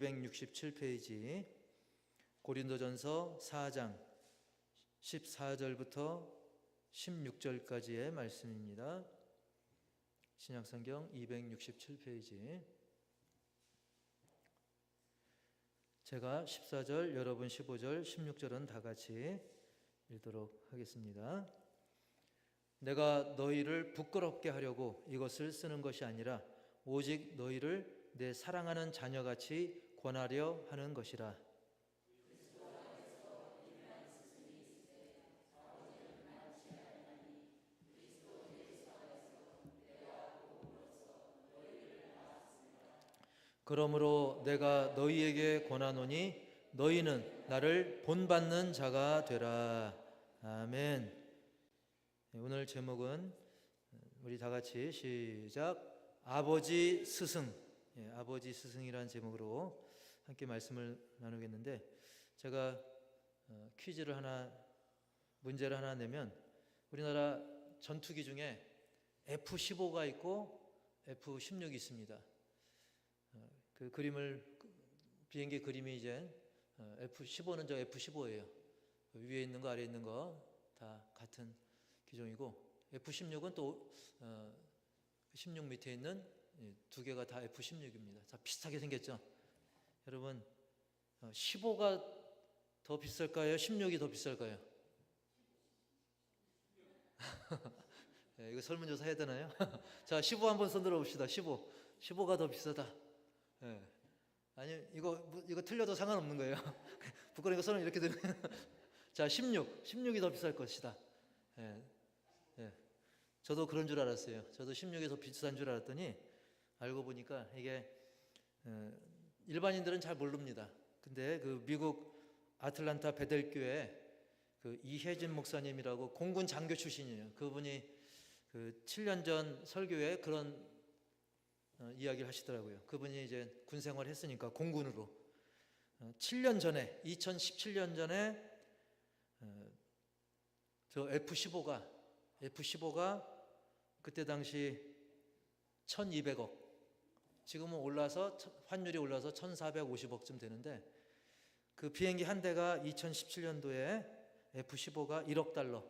267페이지 고린도전서 4장 14절부터 16절까지의 말씀입니다. 신약성경 267페이지. 제가 14절, 여러분 15절, 16절은 다 같이 읽도록 하겠습니다. 내가 너희를 부끄럽게 하려고 이것을 쓰는 것이 아니라 오직 너희를 내 사랑하는 자녀같이 권하려 하는 것이라. 그러므로 내가 너희에게 권하노니 너희는 나를 본받는 자가 되라. 아멘. 오늘 제목은 우리 다 같이 시작. 아버지 스승. 아버지 스승이라는 제목으로 함께 말씀을 나누겠는데, 제가 퀴즈를 문제를 하나 내면 우리나라 전투기 중에 F-15가 있고 F-16이 있습니다. 그 그림을, 비행기 그림이 이제 F-15는 저 F-15예요. 위에 있는 거 아래에 있는 거 다 같은 기종이고, F-16은 또 16 밑에 있는 두 개가 다 F-16입니다. 다 비슷하게 생겼죠. 여러분, 15가 더 비쌀까요? 16이 더 비쌀까요? 네, 이거 설문조사 해야 되나요? 자, 15 한번 손들어 봅시다. 15가 더 비싸다. 네. 아니, 이거 틀려도 상관없는 거예요. 부끄러우니까 손을 이렇게 들면 자, 16이 더 비쌀 것이다. 네. 네. 저도 그런 줄 알았어요. 저도 16이 더 비싼 줄 알았더니 알고 보니까 이게 일반인들은 잘 모릅니다. 근데 그 미국 아틀란타 베델교회 그 이혜진 목사님이라고 공군 장교 출신이에요. 그분이 그 7년 전 설교에 그런 이야기를 하시더라고요. 그분이 이제 군 생활을 했으니까 공군으로 7년 전에 2017년 전에 저 F-15가 그때 당시 1200억, 지금은 올라서 환율이 올라서 1450억쯤 되는데, 그 비행기 한 대가 2017년도에 F-15가 1억 달러,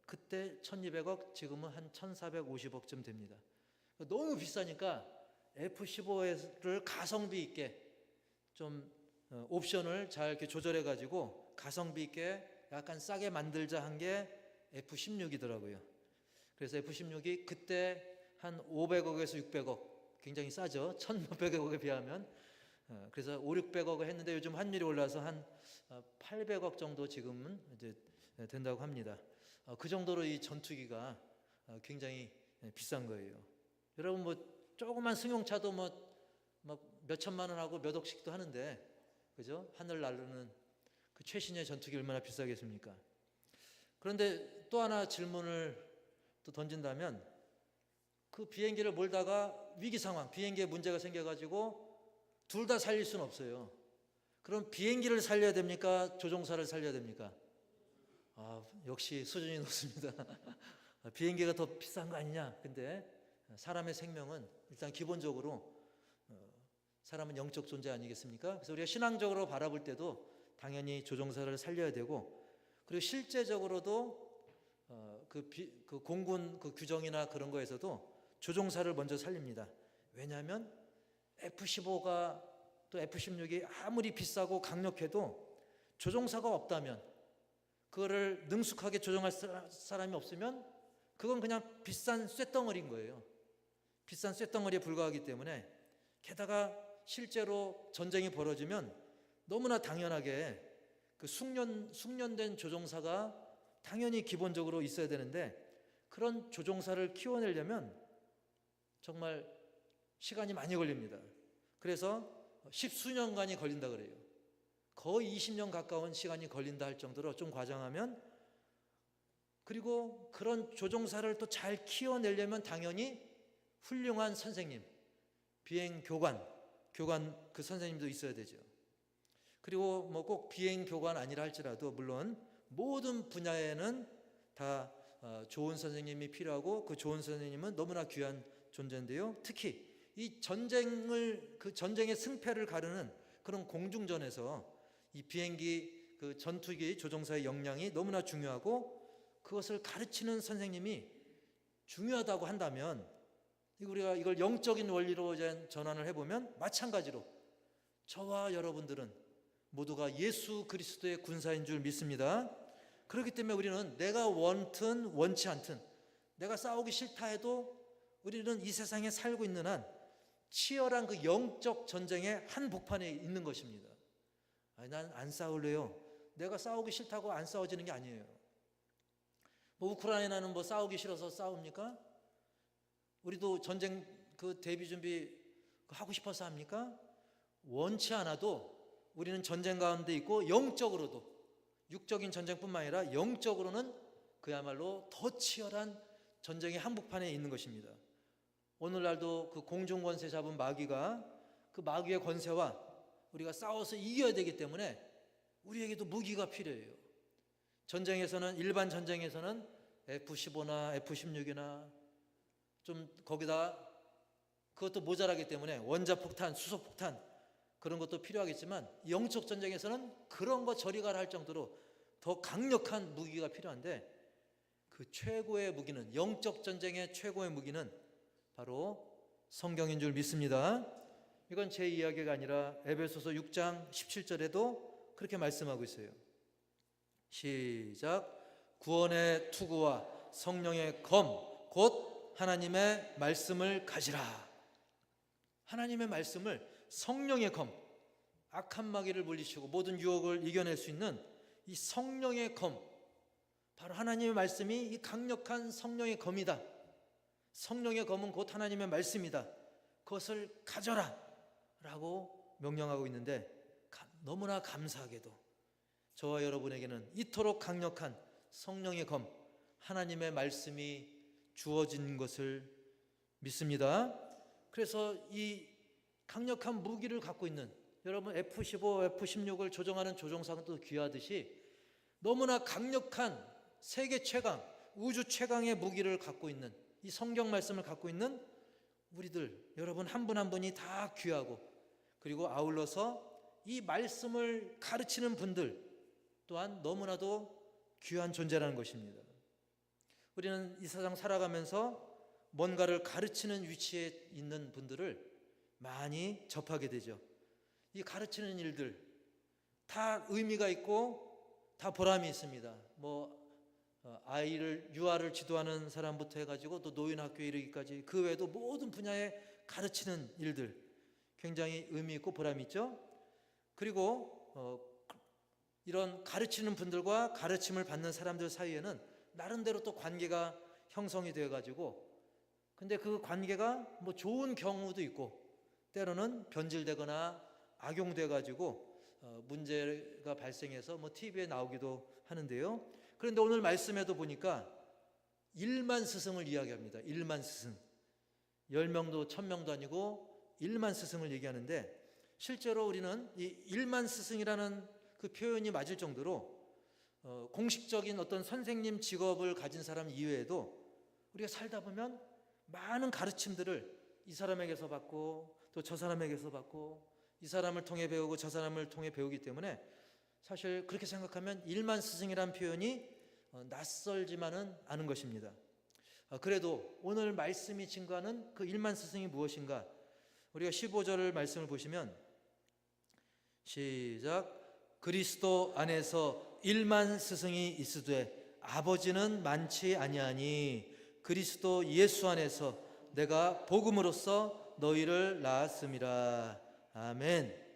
그때 1200억, 지금은 한 1450억쯤 됩니다. 너무 비싸니까 F-15를 가성비 있게 좀 옵션을 잘 이렇게 조절해 가지고 가성비 있게 약간 싸게 만들자 한 게 F-16이더라고요. 그래서 F-16이 그때 한 500억에서 600억, 굉장히 싸죠. 1,600억에 비하면. 그래서 5, 600억을 했는데 요즘 환율이 올라서 한 800억 정도 지금은 이제 된다고 합니다. 그 정도로 이 전투기가 굉장히 비싼 거예요. 여러분, 뭐 조그만 승용차도 뭐 몇천만 원하고 몇 억씩도 하는데, 그죠? 하늘 나르는 그 최신의 전투기 얼마나 비싸겠습니까? 그런데 또 하나 질문을 또 던진다면, 그 비행기를 몰다가 위기 상황, 비행기에 문제가 생겨가지고 둘 다 살릴 수는 없어요. 그럼 비행기를 살려야 됩니까? 조종사를 살려야 됩니까? 역시 수준이 높습니다. 비행기가 더 비싼 거 아니냐? 근데 사람의 생명은 일단 기본적으로 사람은 영적 존재 아니겠습니까? 그래서 우리가 신앙적으로 바라볼 때도 당연히 조종사를 살려야 되고, 그리고 실제적으로도 그 공군 그 규정이나 그런 거에서도 조종사를 먼저 살립니다. 왜냐하면 F-15가 또 F-16이 아무리 비싸고 강력해도 조종사가 없다면, 그거를 능숙하게 조종할 사람이 없으면 그건 그냥 비싼 쇳덩어리인 거예요. 비싼 쇳덩어리에 불과하기 때문에, 게다가 실제로 전쟁이 벌어지면 너무나 당연하게 그 숙련된 조종사가 당연히 기본적으로 있어야 되는데, 그런 조종사를 키워내려면 정말 시간이 많이 걸립니다. 그래서 10수년간이 걸린다 그래요. 거의 20년 가까운 시간이 걸린다 할 정도로, 좀 과장하면. 그리고 그런 조종사를 또 잘 키워내려면 당연히 훌륭한 선생님, 비행 교관 그 선생님도 있어야 되죠. 그리고 뭐 꼭 비행 교관 아니라 할지라도 물론 모든 분야에는 다 좋은 선생님이 필요하고, 그 좋은 선생님은 너무나 귀한 존재인데요. 특히 이 그 전쟁의 승패를 가르는 그런 공중전에서 이 비행기 그 전투기 조종사의 역량이 너무나 중요하고 그것을 가르치는 선생님이 중요하다고 한다면 우리가 이걸 영적인 원리로 전환을 해보면 마찬가지로 저와 여러분들은 모두가 예수 그리스도의 군사인 줄 믿습니다. 그렇기 때문에 우리는 내가 원든 원치 않든 내가 싸우기 싫다 해도 우리는 이 세상에 살고 있는 한 치열한 그 영적 전쟁의 한복판에 있는 것입니다. 난 안 싸울래요. 내가 싸우기 싫다고 안 싸워지는 게 아니에요. 뭐 우크라이나는 뭐 싸우기 싫어서 싸웁니까? 우리도 전쟁 그 대비 준비 하고 싶어서 합니까? 원치 않아도 우리는 전쟁 가운데 있고 영적으로도 육적인 전쟁뿐만 아니라 영적으로는 그야말로 더 치열한 전쟁의 한복판에 있는 것입니다. 오늘날도 그 공중 권세 잡은 마귀가 그 마귀의 권세와 우리가 싸워서 이겨야 되기 때문에 우리에게도 무기가 필요해요. 전쟁에서는 일반 전쟁에서는 F-15나 F-16이나 좀 거기다 그것도 모자라기 때문에 원자폭탄, 수소폭탄 그런 것도 필요하겠지만 영적 전쟁에서는 그런 거 저리 가라 할 정도로 더 강력한 무기가 필요한데 그 최고의 무기는 영적 전쟁의 최고의 무기는 바로 성경인 줄 믿습니다. 이건 제 이야기가 아니라 에베소서 6장 17절에도 그렇게 말씀하고 있어요. 시작. 구원의 투구와 성령의 검 곧 하나님의 말씀을 가지라. 하나님의 말씀을 성령의 검, 악한 마귀를 물리치고 모든 유혹을 이겨낼 수 있는 이 성령의 검, 바로 하나님의 말씀이 이 강력한 성령의 검이다. 성령의 검은 곧 하나님의 말씀이다. 그것을 가져라 라고 명령하고 있는데 너무나 감사하게도 저와 여러분에게는 이토록 강력한 성령의 검, 하나님의 말씀이 주어진 것을 믿습니다. 그래서 이 강력한 무기를 갖고 있는 여러분 F-15, F-16을 조종하는 조종사도 귀하듯이 너무나 강력한 세계 최강, 우주 최강의 무기를 갖고 있는 이 성경 말씀을 갖고 있는 우리들 여러분 한 분 한 분이 다 귀하고 그리고 아울러서 이 말씀을 가르치는 분들 또한 너무나도 귀한 존재라는 것입니다. 우리는 이 세상 살아가면서 뭔가를 가르치는 위치에 있는 분들을 많이 접하게 되죠. 이 가르치는 일들 다 의미가 있고 다 보람이 있습니다. 아이를 유아를 지도하는 사람부터 해가지고 또 노인학교에 이르기까지 그 외에도 모든 분야에 가르치는 일들 굉장히 의미 있고 보람이 있죠. 그리고 이런 가르치는 분들과 가르침을 받는 사람들 사이에는 나름대로 또 관계가 형성이 되어가지고 근데 그 관계가 뭐 좋은 경우도 있고 때로는 변질되거나 악용돼가지고 문제가 발생해서 뭐 TV에 나오기도 하는데요. 그런데 오늘 말씀에도 보니까 1만 스승을 이야기합니다. 1만 스승. 10명도 1000명도 아니고 1만 스승을 얘기하는데 실제로 우리는 이 1만 스승이라는 그 표현이 맞을 정도로 공식적인 어떤 선생님 직업을 가진 사람 이외에도 우리가 살다 보면 많은 가르침들을 이 사람에게서 받고 또 저 사람에게서 받고 이 사람을 통해 배우고 저 사람을 통해 배우기 때문에 사실 그렇게 생각하면 1만 스승이라는 표현이 낯설지만은 않은 것입니다. 그래도 오늘 말씀이 증거하는 그 1만 스승이 무엇인가? 우리가 15절 말씀을 보시면 시작. 그리스도 안에서 1만 스승이 있으되 아버지는 많지 아니하니 그리스도 예수 안에서 내가 복음으로써 너희를 낳았음이라. 아멘.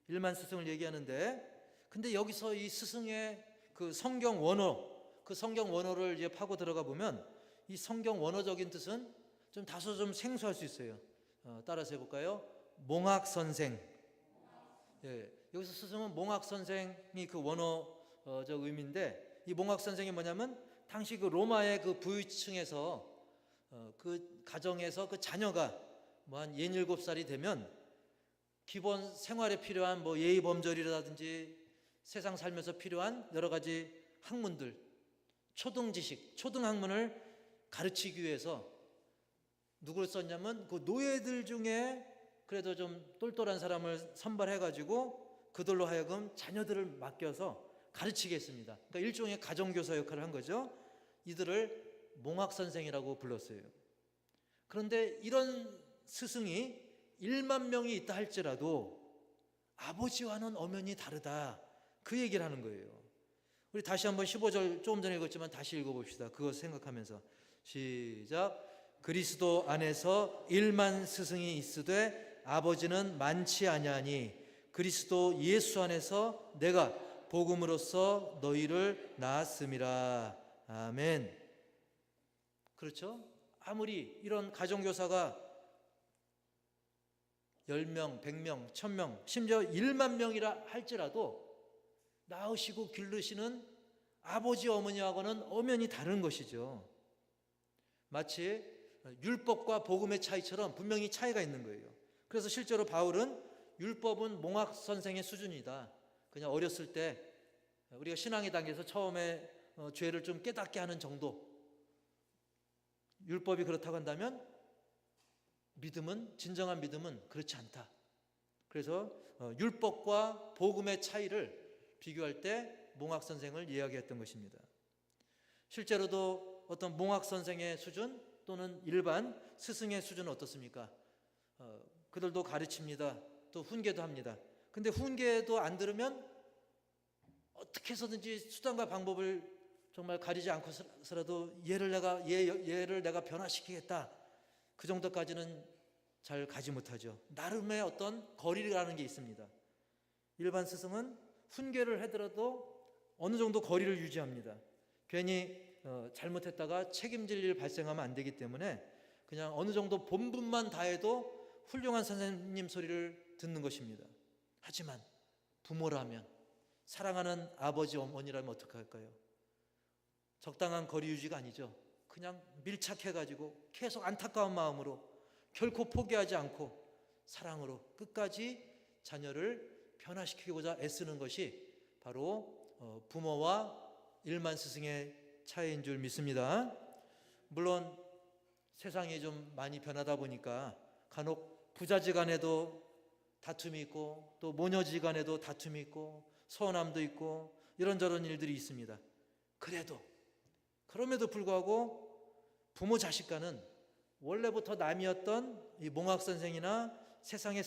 1만 스승을 얘기하는데 근데 여기서 이 스승의 그 성경 원어를 이제 파고 들어가 보면 이 성경 원어적인 뜻은 좀 다소 좀 생소할 수 있어요. 따라서 해볼까요? 몽학 선생. 예, 여기서 스승은 몽학 선생이 그 원어적 의미인데 이 몽학 선생이 뭐냐면 당시 그 로마의 그 부유층에서 그 가정에서 그 자녀가 뭐 한 67살이 되면 기본 생활에 필요한 뭐 예의 범절이라든지 세상 살면서 필요한 여러 가지 학문들, 초등 지식, 초등 학문을 가르치기 위해서 누구를 썼냐면 그 노예들 중에 그래도 좀 똘똘한 사람을 선발해가지고 그들로 하여금 자녀들을 맡겨서 가르치게 했습니다. 그러니까 일종의 가정교사 역할을 한 거죠. 이들을 몽학선생이라고 불렀어요. 그런데 이런 스승이 1만 명이 있다 할지라도 아버지와는 엄연히 다르다, 그 얘기를 하는 거예요. 우리 다시 한번 15절 조금 전에 읽었지만 다시 읽어봅시다. 그거 생각하면서 시작. 그리스도 안에서 1만 스승이 있으되 아버지는 많지 아니하니 그리스도 예수 안에서 내가 복음으로써 너희를 낳았음이라. 아멘. 그렇죠? 아무리 이런 가정교사가 10명, 100명, 1000명, 심지어 1만 명이라 할지라도 낳으시고 기르시는 아버지 어머니하고는 엄연히 다른 것이죠. 마치 율법과 복음의 차이처럼 분명히 차이가 있는 거예요. 그래서 실제로 바울은 율법은 몽학 선생의 수준이다. 그냥 어렸을 때 우리가 신앙의 단계에서 처음에 죄를 좀 깨닫게 하는 정도, 율법이 그렇다고 한다면 믿음은, 진정한 믿음은 그렇지 않다. 그래서 율법과 복음의 차이를 비교할 때 몽학 선생을 이야기했던 것입니다. 실제로도 어떤 몽학 선생의 수준 또는 일반 스승의 수준은 어떻습니까? 그들도 가르칩니다. 또 훈계도 합니다. 근데 훈계도 안 들으면 어떻게 해서든지 수단과 방법을 정말 가리지 않고서라도 얘를 내가 변화시키겠다, 그 정도까지는 잘 가지 못하죠. 나름의 어떤 거리라는 게 있습니다. 일반 스승은 훈계를 하더라도 어느 정도 거리를 유지합니다. 괜히 잘못했다가 책임질 일 발생하면 안 되기 때문에 그냥 어느 정도 본분만 다해도 훌륭한 선생님 소리를 듣는 것입니다. 하지만 부모라면, 사랑하는 아버지 어머니라면 어떻게 할까요? 적당한 거리 유지가 아니죠. 그냥 밀착해가지고 계속 안타까운 마음으로 결코 포기하지 않고 사랑으로 끝까지 자녀를 변화시키고자 애쓰는 것이 바로 부모와 일만 스승의 차이인 줄 믿습니다. 물론 세상이 좀 많이 변하다 보니까 간혹 부자지간에도 다툼이 있고 또 모녀지간에도 다툼이 있고 서운함도 있고 이런저런 일들이 있습니다. 그럼에도 불구하고 부모 자식 간은 원래부터 남이었던 이 몽학 선생이나 세상의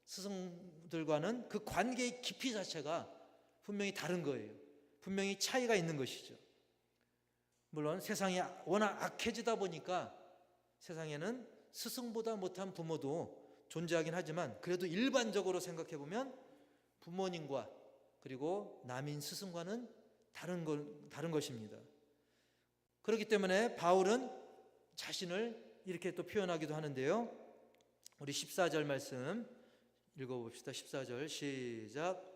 스승들과는 그 관계의 깊이 자체가 분명히 다른 거예요. 분명히 차이가 있는 것이죠. 물론 세상이 워낙 악해지다 보니까 세상에는 스승보다 못한 부모도 존재하긴 하지만 그래도 일반적으로 생각해 보면 부모님과 그리고 남인 스승과는 다른 것입니다. 그렇기 때문에 바울은 자신을 이렇게 또 표현하기도 하는데요. 우리 14절 말씀 읽어봅시다. 14절 시작.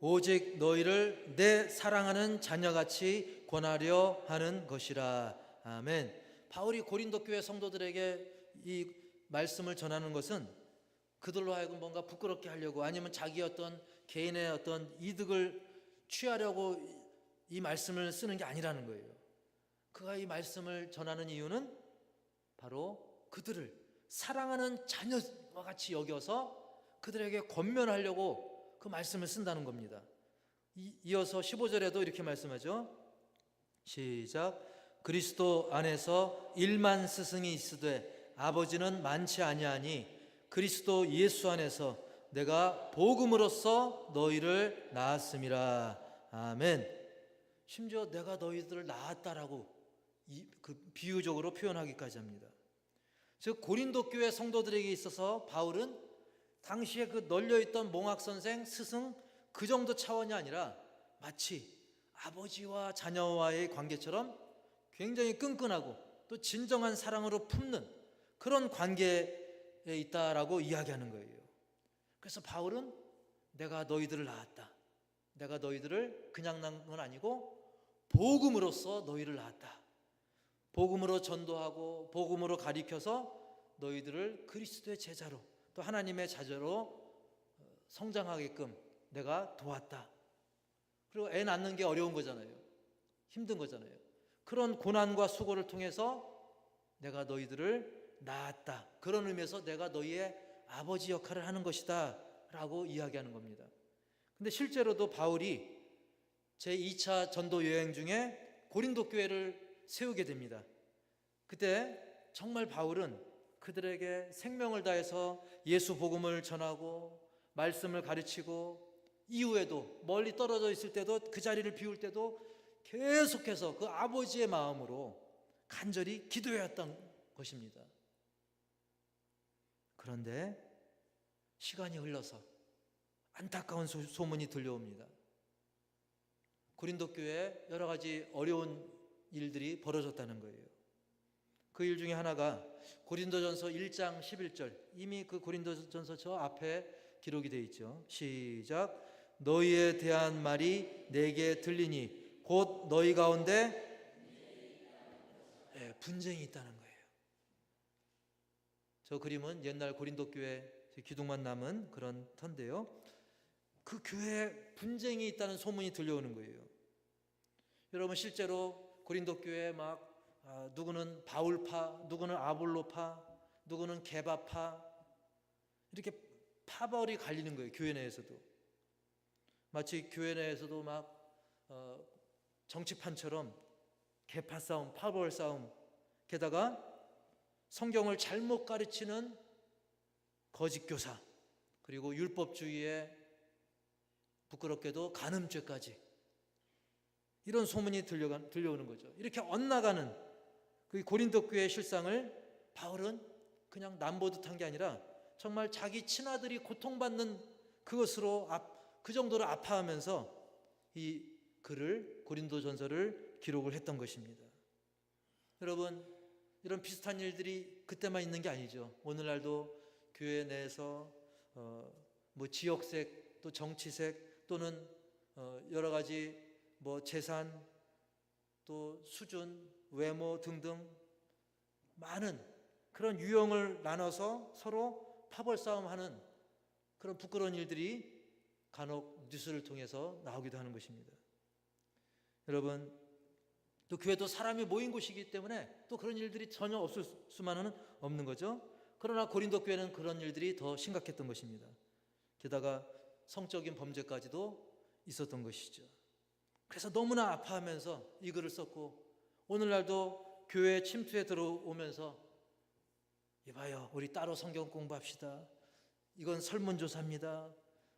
오직 너희를 내 사랑하는 자녀같이 권하려 하는 것이라. 아멘. 바울이 고린도 교회 성도들에게 이 말씀을 전하는 것은 그들로 하여금 뭔가 부끄럽게 하려고 아니면 자기 어떤 개인의 어떤 이득을 취하려고 이 말씀을 쓰는 게 아니라는 거예요. 그가 이 말씀을 전하는 이유는 바로 그들을 사랑하는 자녀와 같이 여겨서 그들에게 권면하려고 그 말씀을 쓴다는 겁니다. 이어서 15절에도 이렇게 말씀하죠. 시작. 그리스도 안에서 1만 스승이 있으되 아버지는 많지 아니하니 그리스도 예수 안에서 내가 복음으로써 너희를 낳았음이라. 아멘. 심지어 내가 너희들을 낳았다라고 그 비유적으로 표현하기까지 합니다. 즉 고린도 교회 성도들에게 있어서 바울은 당시에 그 널려있던 몽학 선생, 스승 그 정도 차원이 아니라 마치 아버지와 자녀와의 관계처럼 굉장히 끈끈하고 또 진정한 사랑으로 품는 그런 관계에 있다라고 이야기하는 거예요. 그래서 바울은 내가 너희들을 낳았다. 내가 너희들을 그냥 낳은 건 아니고 복음으로써 너희를 낳았다. 복음으로 전도하고 복음으로 가리켜서 너희들을 그리스도의 제자로 또 하나님의 자녀로 성장하게끔 내가 도왔다. 그리고 애 낳는 게 어려운 거잖아요. 힘든 거잖아요. 그런 고난과 수고를 통해서 내가 너희들을 낳았다. 그런 의미에서 내가 너희의 아버지 역할을 하는 것이다 라고 이야기하는 겁니다. 근데 실제로도 바울이 제2차 전도 여행 중에 고린도 교회를 세우게 됩니다. 그때 정말 바울은 그들에게 생명을 다해서 예수 복음을 전하고 말씀을 가르치고, 이후에도 멀리 떨어져 있을 때도, 그 자리를 비울 때도 계속해서 그 아버지의 마음으로 간절히 기도해왔던 것입니다. 그런데 시간이 흘러서 안타까운 소문이 들려옵니다. 고린도 교회에 여러 가지 어려운 일들이 벌어졌다는 거예요. 그 일 중에 하나가 고린도전서 1장 11절, 이미 그 고린도전서 저 앞에 기록이 되어 있죠. 시작. 너희에 대한 말이 내게 들리니 곧 너희 가운데 분쟁이 있다는 거예요. 저 그림은 옛날 고린도 교회 기둥만 남은 그런 터인데요, 그 교회에 분쟁이 있다는 소문이 들려오는 거예요. 여러분, 실제로 고린도 교회에 막 누구는 바울파, 누구는 아볼로파, 누구는 게바파, 이렇게 파벌이 갈리는 거예요. 교회 내에서도 마치 교회 내에서도 막 정치판처럼 개파 싸움, 파벌 싸움, 게다가 성경을 잘못 가르치는 거짓 교사, 그리고 율법주의에 부끄럽게도 간음죄까지, 이런 소문이 들려오는 거죠. 이렇게 엇나가는 그 고린도 교회의 실상을 바울은 그냥 남보듯한 게 아니라 정말 자기 친아들이 고통받는 그것으로 그 정도로 아파하면서 이 글을, 고린도전서를 기록을 했던 것입니다. 여러분, 이런 비슷한 일들이 그때만 있는 게 아니죠. 오늘날도 교회 내에서 뭐 지역색, 또 정치색, 또는 여러 가지 뭐 재산, 또 수준, 외모 등등 많은 그런 유형을 나눠서 서로 파벌 싸움하는 그런 부끄러운 일들이 간혹 뉴스를 통해서 나오기도 하는 것입니다. 여러분, 또 교회도 사람이 모인 곳이기 때문에 또 그런 일들이 전혀 없을 수만은 없는 거죠. 그러나 고린도 교회는 그런 일들이 더 심각했던 것입니다. 게다가 성적인 범죄까지도 있었던 것이죠. 그래서 너무나 아파하면서 이 글을 썼고, 오늘날도 교회에 침투해 들어오면서 이봐요, 우리 따로 성경 공부합시다, 이건 설문조사입니다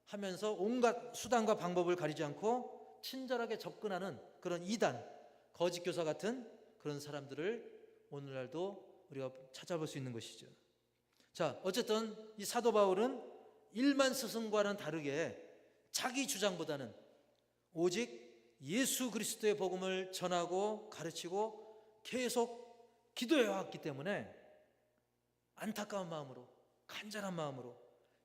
하면서 온갖 수단과 방법을 가리지 않고 친절하게 접근하는 그런 이단, 거짓 교사 같은 그런 사람들을 오늘날도 우리가 찾아볼 수 있는 것이죠. 자, 어쨌든 이 사도 바울은 일반 스승과는 다르게 자기 주장보다는 오직 예수 그리스도의 복음을 전하고 가르치고 계속 기도해 왔기 때문에 안타까운 마음으로, 간절한 마음으로,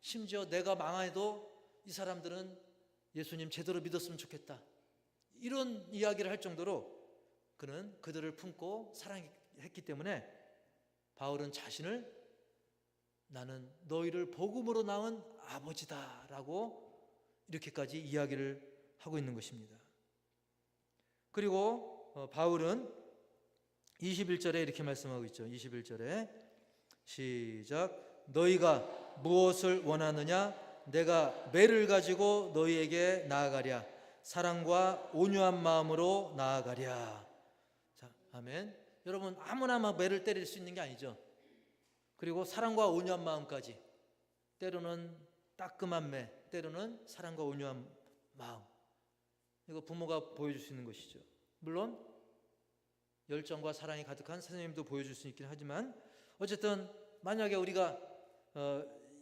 심지어 내가 망해도 이 사람들은 예수님 제대로 믿었으면 좋겠다, 이런 이야기를 할 정도로 그는 그들을 품고 사랑했기 때문에 바울은 자신을 나는 너희를 복음으로 낳은 아버지다 라고 이렇게까지 이야기를 하고 있는 것입니다. 그리고 바울은 21절에 이렇게 말씀하고 있죠. 21절에 시작. 너희가 무엇을 원하느냐? 내가 매를 가지고 너희에게 나아가랴. 사랑과 온유한 마음으로 나아가랴. 자, 아멘. 여러분, 아무나 막 매를 때릴 수 있는 게 아니죠. 그리고 사랑과 온유한 마음까지, 때로는 따끔한 매, 때로는 사랑과 온유한 마음, 이거 부모가 보여줄 수 있는 것이죠. 물론 열정과 사랑이 가득한 선생님도 보여줄 수 있긴 하지만, 어쨌든 만약에 우리가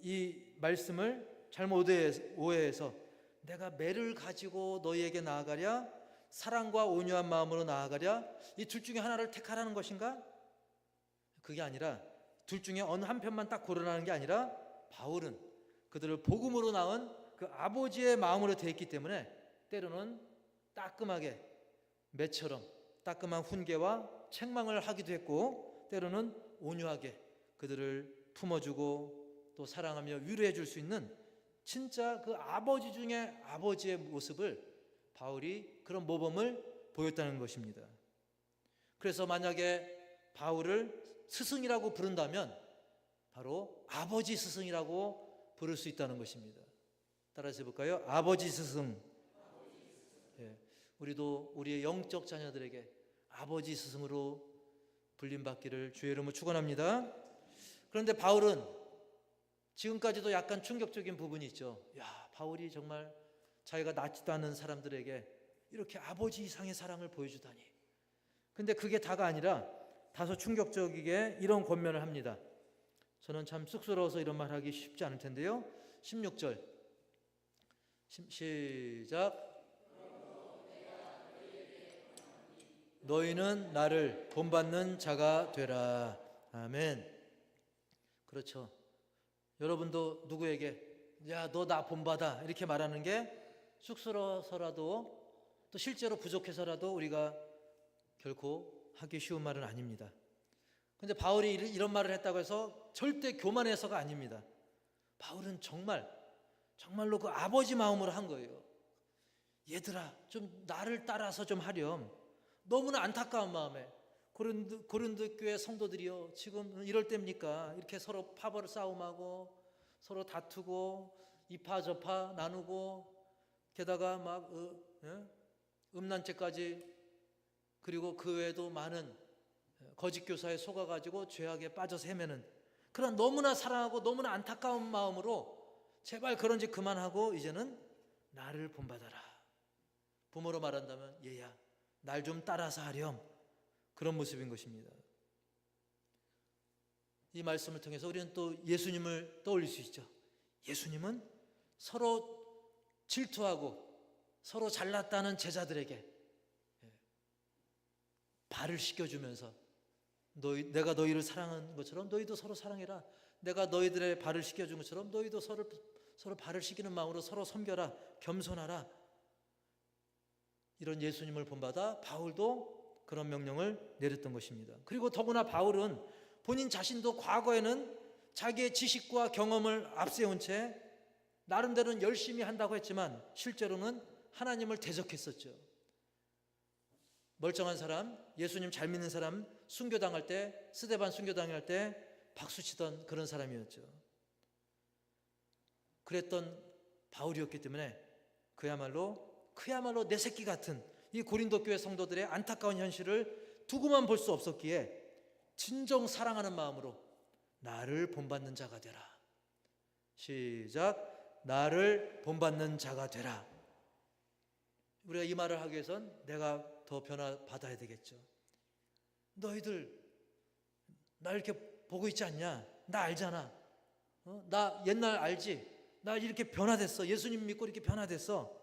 이 말씀을 잘못 오해해서 내가 매를 가지고 너희에게 나아가랴, 사랑과 온유한 마음으로 나아가랴, 이 둘 중에 하나를 택하라는 것인가? 그게 아니라 둘 중에 어느 한 편만 딱 고르라는 게 아니라, 바울은 그들을 복음으로 낳은 그 아버지의 마음으로 되어 있기 때문에 때로는 따끔하게 매처럼 따끔한 훈계와 책망을 하기도 했고, 때로는 온유하게 그들을 품어주고 또 사랑하며 위로해 줄 수 있는 진짜 그 아버지 중에 아버지의 모습을 바울이 그런 모범을 보였다는 것입니다. 그래서 만약에 바울을 스승이라고 부른다면 바로 아버지 스승이라고 부를 수 있다는 것입니다. 따라서 해볼까요? 아버지 스승. 예, 우리도 우리의 영적 자녀들에게 아버지 스승으로 불림받기를 주의 이름으로 축원합니다. 그런데 바울은 지금까지도 약간 충격적인 부분이 있죠. 야, 바울이 정말 자기가 낫지도 않은 사람들에게 이렇게 아버지 이상의 사랑을 보여주다니. 근데 그게 다가 아니라 다소 충격적이게 이런 권면을 합니다. 저는 참 쑥스러워서 이런 말 하기 쉽지 않을 텐데요. 16절 시작. 너희는 나를 본받는 자가 되라. 아멘. 그렇죠. 여러분도 누구에게 야, 너 나 본받아 이렇게 말하는 게 쑥스러워서라도 또 실제로 부족해서라도 우리가 결코 하기 쉬운 말은 아닙니다. 근데 바울이 이런 말을 했다고 해서 절대 교만해서가 아닙니다. 바울은 정말로 그 아버지 마음으로 한 거예요. 얘들아, 좀 나를 따라서 좀 하렴. 너무나 안타까운 마음에 고린도 교회 성도들이요, 지금 이럴 때입니까? 이렇게 서로 파벌 싸움하고 서로 다투고 이파저파 나누고 게다가 막 음란죄까지, 그리고 그 외에도 많은 거짓 교사에 속아가지고 죄악에 빠져서 헤매는 그런 너무나 사랑하고 너무나 안타까운 마음으로 제발 그런 짓 그만하고 이제는 나를 본받아라. 부모로 말한다면 얘야, 날 좀 따라서 하렴. 그런 모습인 것입니다. 이 말씀을 통해서 우리는 또 예수님을 떠올릴 수 있죠. 예수님은 서로 질투하고 서로 잘났다는 제자들에게 발을 씻겨주면서 내가 너희를 사랑한 것처럼 너희도 서로 사랑해라. 내가 너희들의 발을 씻겨준 것처럼 너희도 서로 발을 씻기는 마음으로 서로 섬겨라. 겸손하라. 이런 예수님을 본받아 바울도 그런 명령을 내렸던 것입니다. 그리고 더구나 바울은 본인 자신도 과거에는 자기의 지식과 경험을 앞세운 채 나름대로는 열심히 한다고 했지만 실제로는 하나님을 대적했었죠. 멀쩡한 사람, 예수님 잘 믿는 사람 순교당할 때, 스데반 순교당할 때 박수치던 그런 사람이었죠. 그랬던 바울이었기 때문에 그야말로 내 새끼 같은 이 고린도 교회 성도들의 안타까운 현실을 두고만 볼 수 없었기에 진정 사랑하는 마음으로 나를 본받는 자가 되라. 시작. 나를 본받는 자가 되라. 우리가 이 말을 하기 위해선 내가 더 변화받아야 되겠죠. 너희들 나 이렇게 보고 있지 않냐? 나 알잖아. 나 옛날 알지? 나 이렇게 변화됐어. 예수님 믿고 이렇게 변화됐어.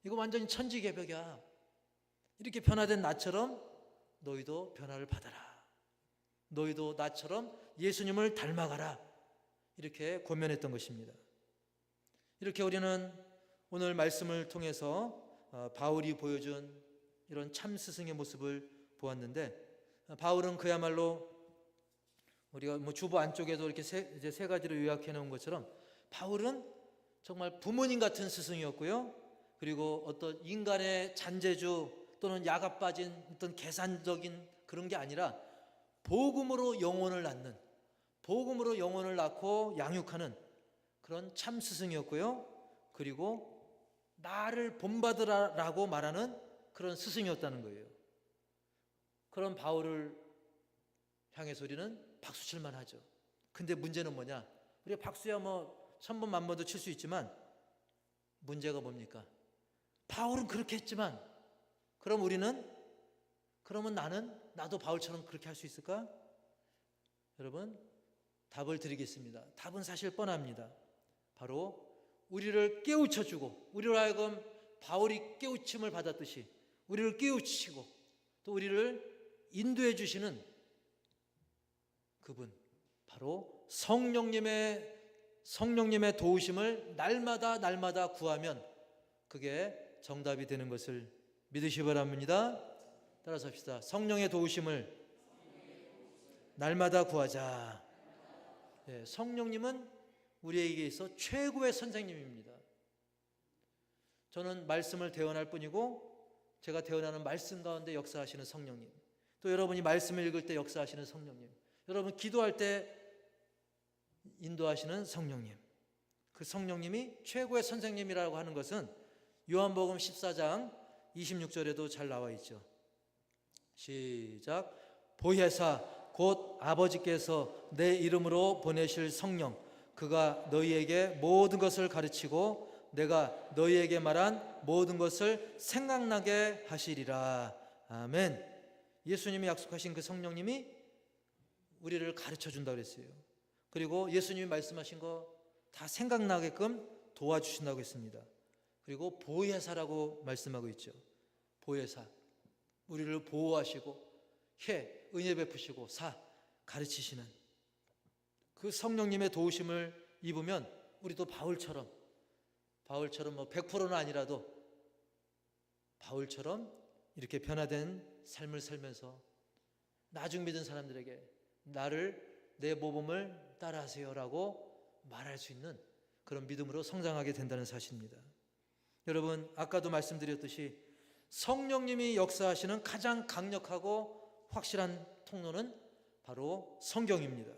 이거 완전히 천지개벽이야. 이렇게 변화된 나처럼 너희도 변화를 받아라. 너희도 나처럼 예수님을 닮아가라. 이렇게 권면했던 것입니다. 이렇게 우리는 오늘 말씀을 통해서 바울이 보여준 이런 참 스승의 모습을 보았는데, 바울은 그야말로 우리가 주보 안쪽에도 이렇게 이제 세 가지로 요약해 놓은 것처럼 바울은 정말 부모님 같은 스승이었고요. 그리고 어떤 인간의 잔재주 또는 야가 빠진 어떤 계산적인 그런 게 아니라 복음으로 영혼을 낳는, 복음으로 영혼을 낳고 양육하는 그런 참 스승이었고요. 그리고 나를 본받으라라고 말하는 그런 스승이었다는 거예요. 그런 바울을 향해서 우리는 박수칠만 하죠. 근데 문제는 뭐냐? 우리가 박수야 뭐 1000번 만번도 칠 수 있지만 문제가 뭡니까? 바울은 그렇게 했지만 그러면 나도 바울처럼 그렇게 할 수 있을까? 여러분, 답을 드리겠습니다. 답은 사실 뻔합니다. 바로 우리를 깨우쳐주고 우리로 하여금 바울이 깨우침을 받았듯이 우리를 깨우치시고 또 우리를 인도해 주시는 그분, 바로 성령님의 도우심을 날마다 구하면 그게 정답이 되는 것을 믿으시기 바랍니다. 따라서 합시다. 성령의 도우심을 날마다 구하자. 네, 성령님은 우리에게 있어 최고의 선생님입니다. 저는 말씀을 대언할 뿐이고 제가 태어나는 말씀 가운데 역사하시는 성령님, 또 여러분이 말씀을 읽을 때 역사하시는 성령님, 여러분 기도할 때 인도하시는 성령님, 그 성령님이 최고의 선생님이라고 하는 것은 요한복음 14장 26절에도 잘 나와 있죠. 시작. 보혜사 곧 아버지께서 내 이름으로 보내실 성령, 그가 너희에게 모든 것을 가르치고 내가 너희에게 말한 모든 것을 생각나게 하시리라. 아멘. 예수님이 약속하신 그 성령님이 우리를 가르쳐 준다고 그랬어요. 그리고 예수님이 말씀하신 거 다 생각나게끔 도와주신다고 했습니다. 그리고 보혜사라고 말씀하고 있죠. 보혜사, 우리를 보호하시고 해, 은혜 베푸시고 사, 가르치시는 그 성령님의 도우심을 입으면 우리도 바울처럼 뭐 100%는 아니라도 바울처럼 이렇게 변화된 삶을 살면서 나중 믿은 사람들에게 내 모범을 따라하세요라고 말할 수 있는 그런 믿음으로 성장하게 된다는 사실입니다. 여러분, 아까도 말씀드렸듯이 성령님이 역사하시는 가장 강력하고 확실한 통로는 바로 성경입니다.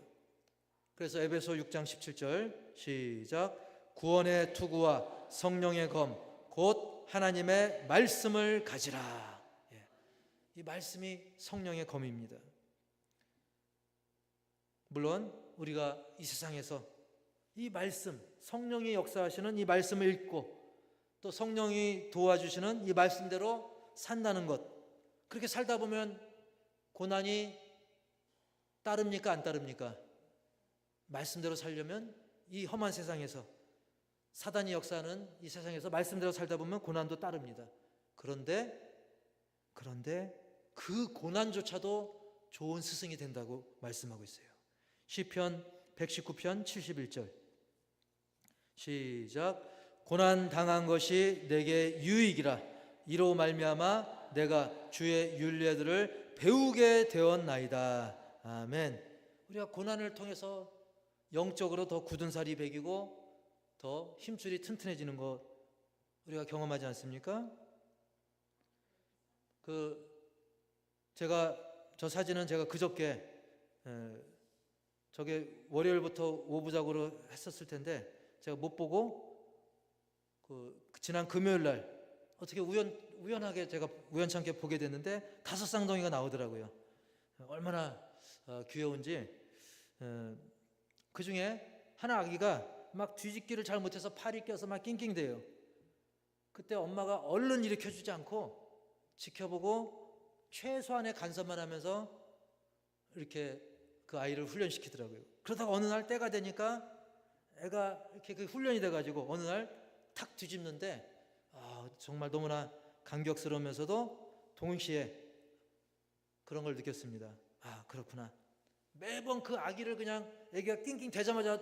그래서 에베소 6장 17절 시작. 구원의 투구와 성령의 검 곧 하나님의 말씀을 가지라. 이 말씀이 성령의 검입니다. 물론 우리가 이 세상에서 이 말씀, 성령이 역사하시는 이 말씀을 읽고 또 성령이 도와주시는 이 말씀대로 산다는 것, 그렇게 살다 보면 고난이 따릅니까 안 따릅니까? 말씀대로 살려면 이 험한 세상에서, 사단이 역사하는 이 세상에서 말씀대로 살다 보면 고난도 따릅니다. 그런데 그 고난조차도 좋은 스승이 된다고 말씀하고 있어요. 시편 119편 71절 시작. 고난 당한 것이 내게 유익이라. 이로 말미암아 내가 주의 율례들을 배우게 되었나이다. 아멘. 우리가 고난을 통해서 영적으로 더 굳은 살이 배기고 더 힘줄이 튼튼해지는 것 우리가 경험하지 않습니까? 저 사진은 제가 그저께 저게 월요일부터 오부작으로 했었을 텐데 제가 못 보고 지난 금요일 날 어떻게 우연하게 제가 우연찮게 보게 됐는데 5 쌍둥이가 나오더라고요. 얼마나 귀여운지. 그 중에 하나 아기가 막 뒤집기를 잘 못해서 팔이 껴서 막 낑낑대요. 그때 엄마가 얼른 일으켜주지 않고 지켜보고 최소한의 간섭만 하면서 이렇게 그 아이를 훈련시키더라고요. 그러다가 어느 날 때가 되니까 애가 이렇게 그 훈련이 돼가지고 어느 날 탁 뒤집는데 정말 너무나 감격스러우면서도 동시에 그런 걸 느꼈습니다. 그렇구나. 매번 그 아기를 그냥 애기가 낑낑 대자마자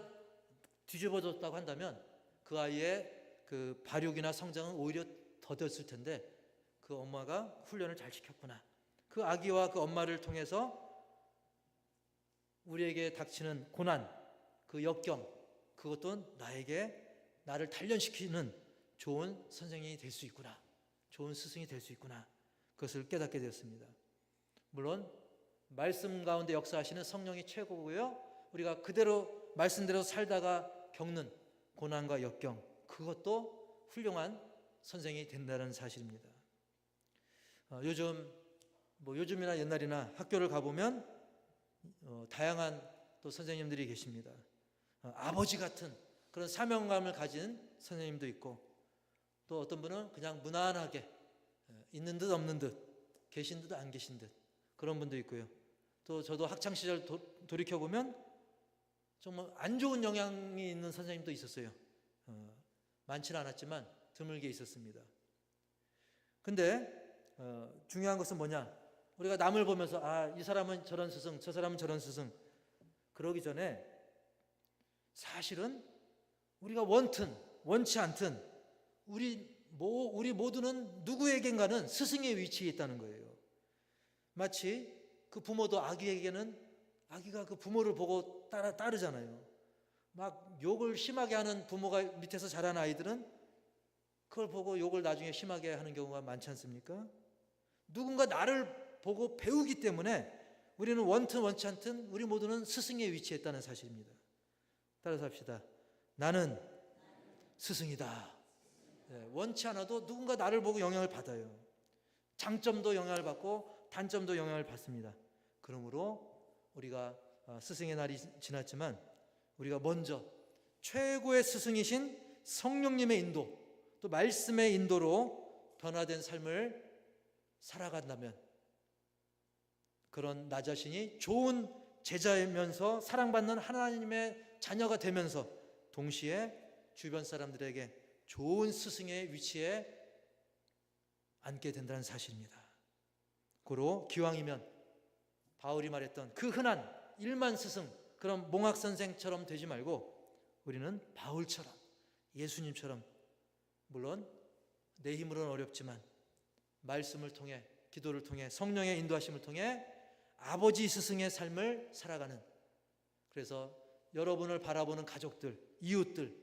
뒤집어졌다고 한다면 그 아이의 그 발육이나 성장은 오히려 더뎠을 텐데 그 엄마가 훈련을 잘 시켰구나. 그 아기와 그 엄마를 통해서 우리에게 닥치는 고난, 그 역경, 그것도 나를 단련시키는 좋은 선생님이 될 수 있구나. 좋은 스승이 될 수 있구나. 그것을 깨닫게 되었습니다. 물론 말씀 가운데 역사하시는 성령이 최고고요. 우리가 그대로 말씀대로 살다가 겪는 고난과 역경, 그것도 훌륭한 선생이 된다는 사실입니다. 요즘이나 옛날이나 학교를 가보면 다양한 또 선생님들이 계십니다. 아버지 같은 그런 사명감을 가진 선생님도 있고 또 어떤 분은 그냥 무난하게 있는 듯 없는 듯 계신 듯 안 계신 듯 그런 분도 있고요. 또 저도 학창시절 돌이켜보면 정말 안 좋은 영향이 있는 선생님도 있었어요. 많지는 않았지만 드물게 있었습니다. 근데 중요한 것은 뭐냐? 우리가 남을 보면서 이 사람은 저런 스승, 저 사람은 저런 스승 그러기 전에 사실은 우리가 원치 않든 우리 모두는 누구에겐가는 스승의 위치에 있다는 거예요. 마치 그 부모도 아기가 그 부모를 보고 따르잖아요. 막 욕을 심하게 하는 부모가 밑에서 자란 아이들은 그걸 보고 욕을 나중에 심하게 하는 경우가 많지 않습니까? 누군가 나를 보고 배우기 때문에 우리는 원튼 원치 않든 우리 모두는 스승의 위치에 있다는 사실입니다. 따라서 합시다. 나는 스승이다. 원치 않아도 누군가 나를 보고 영향을 받아요. 장점도 영향을 받고 단점도 영향을 받습니다. 그러므로 우리가 스승의 날이 지났지만 우리가 먼저 최고의 스승이신 성령님의 인도, 또 말씀의 인도로 변화된 삶을 살아간다면, 그런 나 자신이 좋은 제자이면서 사랑받는 하나님의 자녀가 되면서 동시에 주변 사람들에게 좋은 스승의 위치에 앉게 된다는 사실입니다. 고로 기왕이면 바울이 말했던 그 흔한 일만 스승, 그런 몽학 선생처럼 되지 말고 우리는 바울처럼, 예수님처럼, 물론 내 힘으로는 어렵지만 말씀을 통해, 기도를 통해, 성령의 인도하심을 통해 아버지 스승의 삶을 살아가는, 그래서 여러분을 바라보는 가족들, 이웃들,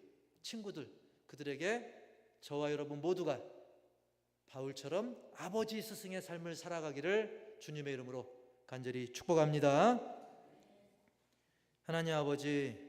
친구들, 그들에게 저와 여러분 모두가 바울처럼 아버지 스승의 삶을 살아가기를 주님의 이름으로 간절히 축복합니다. 하나님 아버지,